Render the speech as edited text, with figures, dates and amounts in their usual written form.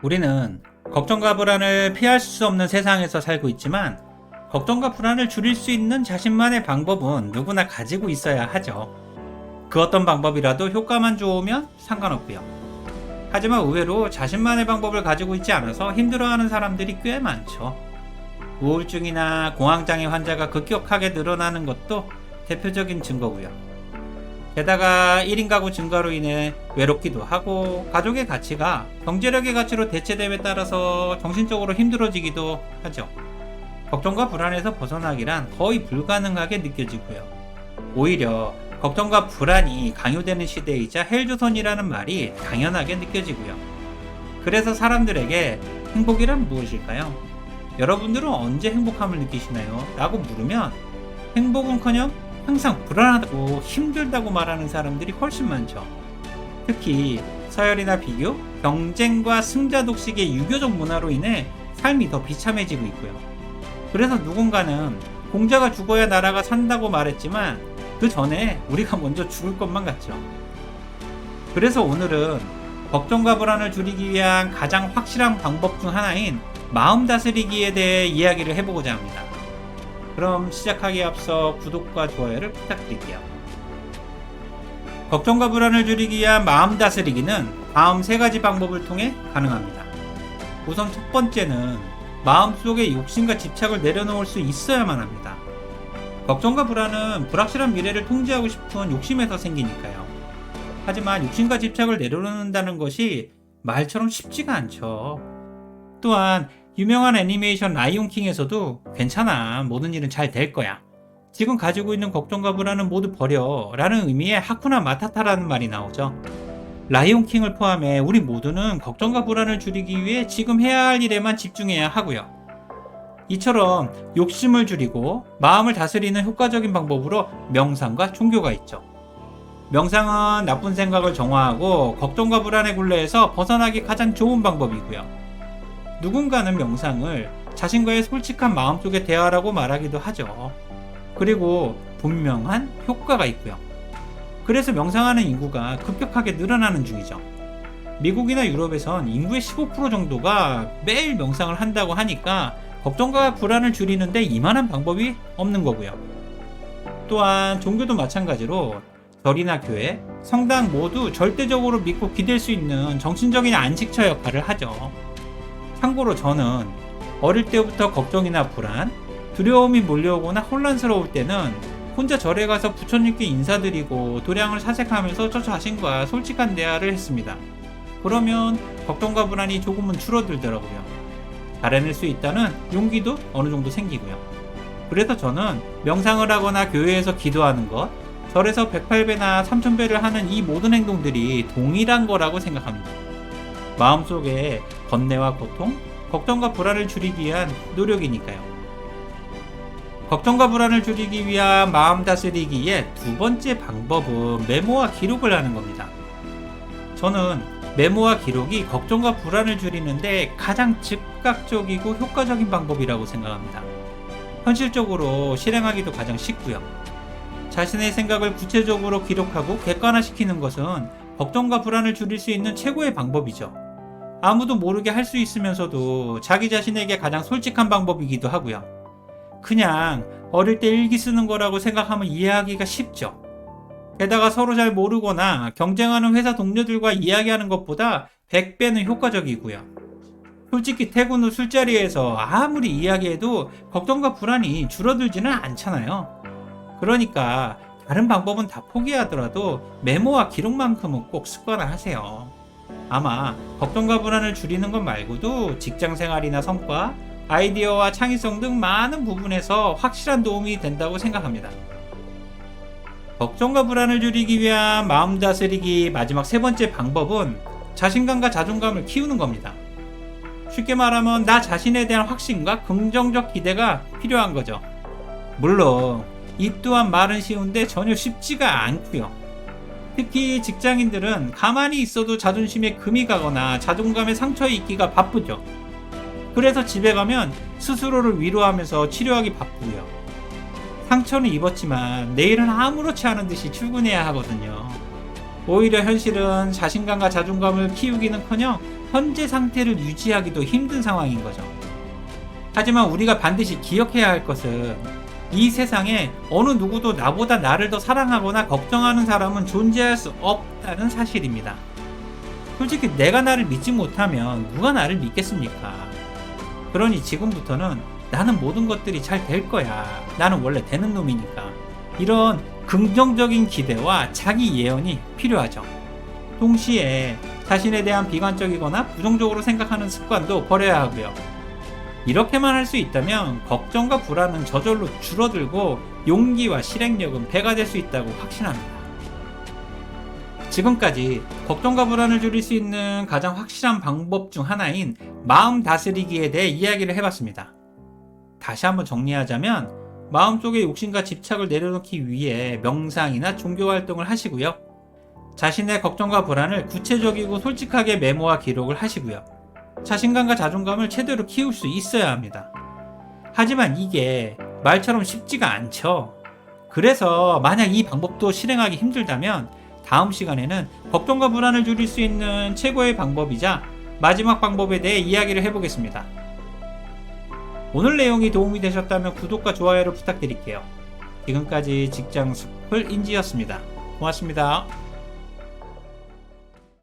우리는 걱정과 불안을 피할 수 없는 세상에서 살고 있지만 걱정과 불안을 줄일 수 있는 자신만의 방법은 누구나 가지고 있어야 하죠. 그 어떤 방법이라도 효과만 좋으면 상관없고요. 하지만 의외로 자신만의 방법을 가지고 있지 않아서 힘들어하는 사람들이 꽤 많죠. 우울증이나 공황장애 환자가 급격하게 늘어나는 것도 대표적인 증거고요. 게다가 1인 가구 증가로 인해 외롭기도 하고 가족의 가치가 경제력의 가치로 대체됨에 따라서 정신적으로 힘들어지기도 하죠. 걱정과 불안에서 벗어나기란 거의 불가능하게 느껴지고요. 오히려 걱정과 불안이 강요되는 시대이자 헬조선이라는 말이 당연하게 느껴지고요. 그래서 사람들에게 행복이란 무엇일까요? 여러분들은 언제 행복함을 느끼시나요? 라고 물으면 행복은커녕 항상 불안하다고 힘들다고 말하는 사람들이 훨씬 많죠. 특히 서열이나 비교, 경쟁과 승자 독식의 유교적 문화로 인해 삶이 더 비참해지고 있고요. 그래서 누군가는 공자가 죽어야 나라가 산다고 말했지만 그 전에 우리가 먼저 죽을 것만 같죠. 그래서 오늘은 걱정과 불안을 줄이기 위한 가장 확실한 방법 중 하나인 마음 다스리기에 대해 이야기를 해보고자 합니다. 그럼 시작하기에 앞서 구독과 좋아요를 부탁드릴게요. 걱정과 불안을 줄이기 위한 마음 다스리기는 다음 세 가지 방법을 통해 가능합니다. 우선 첫 번째는 마음속에 욕심과 집착을 내려놓을 수 있어야만 합니다. 걱정과 불안은 불확실한 미래를 통제하고 싶은 욕심에서 생기니까요. 하지만 욕심과 집착을 내려놓는다는 것이 말처럼 쉽지가 않죠. 또한 유명한 애니메이션 라이온킹에서도 괜찮아, 모든 일은 잘 될 거야, 지금 가지고 있는 걱정과 불안은 모두 버려 라는 의미의 하쿠나 마타타라는 말이 나오죠. 라이온킹을 포함해 우리 모두는 걱정과 불안을 줄이기 위해 지금 해야 할 일에만 집중해야 하고요. 이처럼 욕심을 줄이고 마음을 다스리는 효과적인 방법으로 명상과 종교가 있죠. 명상은 나쁜 생각을 정화하고 걱정과 불안의 굴레에서 벗어나기 가장 좋은 방법이고요. 누군가는 명상을 자신과의 솔직한 마음속의 대화라고 말하기도 하죠. 그리고 분명한 효과가 있고요. 그래서 명상하는 인구가 급격하게 늘어나는 중이죠. 미국이나 유럽에선 인구의 15% 정도가 매일 명상을 한다고 하니까 걱정과 불안을 줄이는데 이만한 방법이 없는 거고요. 또한 종교도 마찬가지로 절이나 교회, 성당 모두 절대적으로 믿고 기댈 수 있는 정신적인 안식처 역할을 하죠. 참고로 저는 어릴 때부터 걱정이나 불안, 두려움이 몰려오거나 혼란스러울 때는 혼자 절에 가서 부처님께 인사드리고 도량을 사색하면서 저 자신과 솔직한 대화를 했습니다. 그러면 걱정과 불안이 조금은 줄어들더라고요. 잘해낼 수 있다는 용기도 어느 정도 생기고요. 그래서 저는 명상을 하거나 교회에서 기도하는 것, 절에서 108배나 3000배를 하는 이 모든 행동들이 동일한 거라고 생각합니다. 마음속에 번뇌와 고통, 걱정과 불안을 줄이기 위한 노력이니까요. 걱정과 불안을 줄이기 위한 마음 다스리기의 두 번째 방법은 메모와 기록을 하는 겁니다. 저는 메모와 기록이 걱정과 불안을 줄이는데 가장 즉각적이고 효과적인 방법이라고 생각합니다. 현실적으로 실행하기도 가장 쉽고요. 자신의 생각을 구체적으로 기록하고 객관화시키는 것은 걱정과 불안을 줄일 수 있는 최고의 방법이죠. 아무도 모르게 할 수 있으면서도 자기 자신에게 가장 솔직한 방법이기도 하고요. 그냥 어릴 때 일기 쓰는 거라고 생각하면 이해하기가 쉽죠. 게다가 서로 잘 모르거나 경쟁하는 회사 동료들과 이야기하는 것보다 100배는 효과적이고요. 솔직히 퇴근 후 술자리에서 아무리 이야기해도 걱정과 불안이 줄어들지는 않잖아요. 그러니까 다른 방법은 다 포기하더라도 메모와 기록만큼은 꼭 습관화하세요. 아마 걱정과 불안을 줄이는 것 말고도 직장 생활이나 성과, 아이디어와 창의성 등 많은 부분에서 확실한 도움이 된다고 생각합니다. 걱정과 불안을 줄이기 위한 마음 다스리기 마지막 세 번째 방법은 자신감과 자존감을 키우는 겁니다. 쉽게 말하면 나 자신에 대한 확신과 긍정적 기대가 필요한 거죠. 물론 이 또한 말은 쉬운데 전혀 쉽지가 않고요. 특히 직장인들은 가만히 있어도 자존심에 금이 가거나 자존감에 상처 입기가 바쁘죠. 그래서 집에 가면 스스로를 위로하면서 치료하기 바쁘고요. 상처는 입었지만 내일은 아무렇지 않은 듯이 출근해야 하거든요. 오히려 현실은 자신감과 자존감을 키우기는커녕 현재 상태를 유지하기도 힘든 상황인 거죠. 하지만 우리가 반드시 기억해야 할 것은 이 세상에 어느 누구도 나보다 나를 더 사랑하거나 걱정하는 사람은 존재할 수 없다는 사실입니다. 솔직히 내가 나를 믿지 못하면 누가 나를 믿겠습니까? 그러니 지금부터는 나는 모든 것들이 잘 될 거야. 나는 원래 되는 놈이니까. 이런 긍정적인 기대와 자기 예언이 필요하죠. 동시에 자신에 대한 비관적이거나 부정적으로 생각하는 습관도 버려야 하고요. 이렇게만 할 수 있다면 걱정과 불안은 저절로 줄어들고 용기와 실행력은 배가 될 수 있다고 확신합니다. 지금까지 걱정과 불안을 줄일 수 있는 가장 확실한 방법 중 하나인 마음 다스리기에 대해 이야기를 해봤습니다. 다시 한번 정리하자면 마음속의 욕심과 집착을 내려놓기 위해 명상이나 종교 활동을 하시고요. 자신의 걱정과 불안을 구체적이고 솔직하게 메모와 기록을 하시고요. 자신감과 자존감을 최대로 키울 수 있어야 합니다. 하지만 이게 말처럼 쉽지가 않죠. 그래서 만약 이 방법도 실행하기 힘들다면 다음 시간에는 걱정과 불안을 줄일 수 있는 최고의 방법이자 마지막 방법에 대해 이야기를 해보겠습니다. 오늘 내용이 도움이 되셨다면 구독과 좋아요를 부탁드릴게요. 지금까지 직장 숲을 인지였습니다. 고맙습니다.